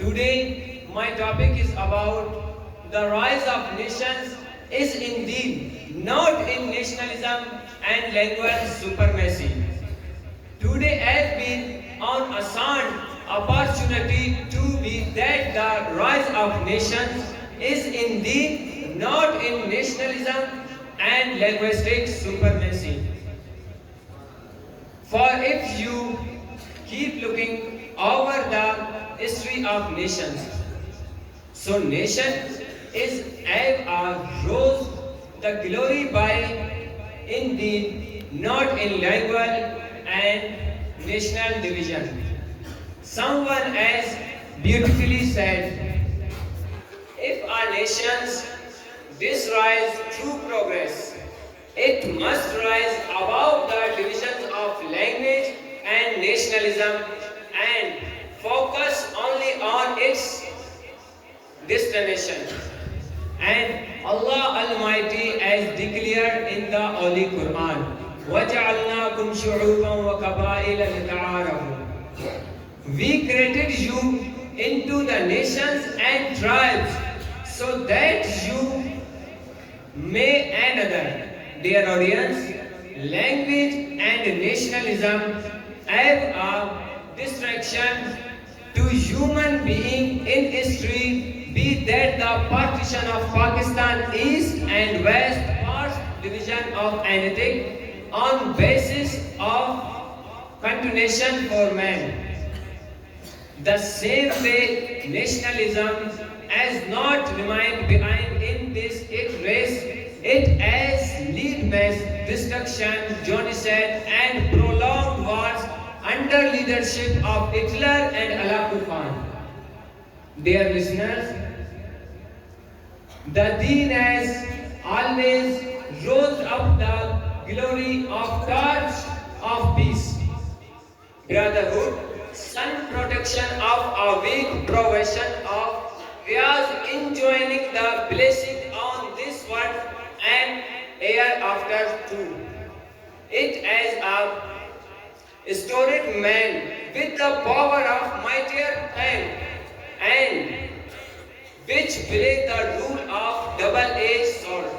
Today, my topic is about the rise of nations is indeed not in nationalism and language supremacy. Today has been an assigned opportunity to be that the rise of nations is indeed not in nationalism and linguistic supremacy. For if you keep looking over the history of nations, so nation is as a rose the glory by indeed not in language and national division. Someone has beautifully said, if a nation's this rise through progress, it must rise above the divisions of language and nationalism and focus only on its destination. And Allah Almighty has declared in the Holy Quran, وَجَعَلْنَاكُمْ شُعُوبًا وَقَبَائِلَ لِتَعَارَفُوا. We created you into the nations and tribes so that you may another. Dear audience, language and nationalism have a distraction to human being in history, be that the partition of Pakistan East and West or division of anything on basis of continuation for man. The same way nationalism has not remained behind in this race, it has lead mass destruction, genocide and prolonged wars under leadership of Hitler and Allah Kufan. Dear listeners, the Deen has always rose up the glory of torch of peace, brotherhood, sun protection of a weak profession of Riyaz enjoining the blessing on this world and hereafter too. It as a storied man with the power of mightier hand and which break the rule of double-edged sword.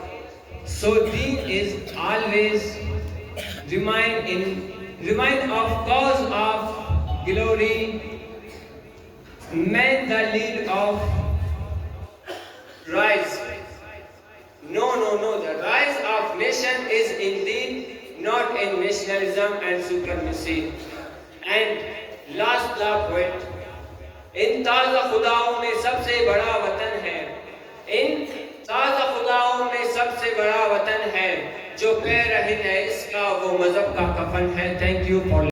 So Deen is always remind of cause of glory, man the lead of rise. No. The rise of nation is indeed not in nationalism and supremacy. And last the poet. इन ताज़ा खुदाओं में सबसे बड़ा वतन है. इन ताज़ा खुदाओं में सबसे बड़ा वतन है. जो पैरहिन है इसका वो मजहब का कफन है. Thank you for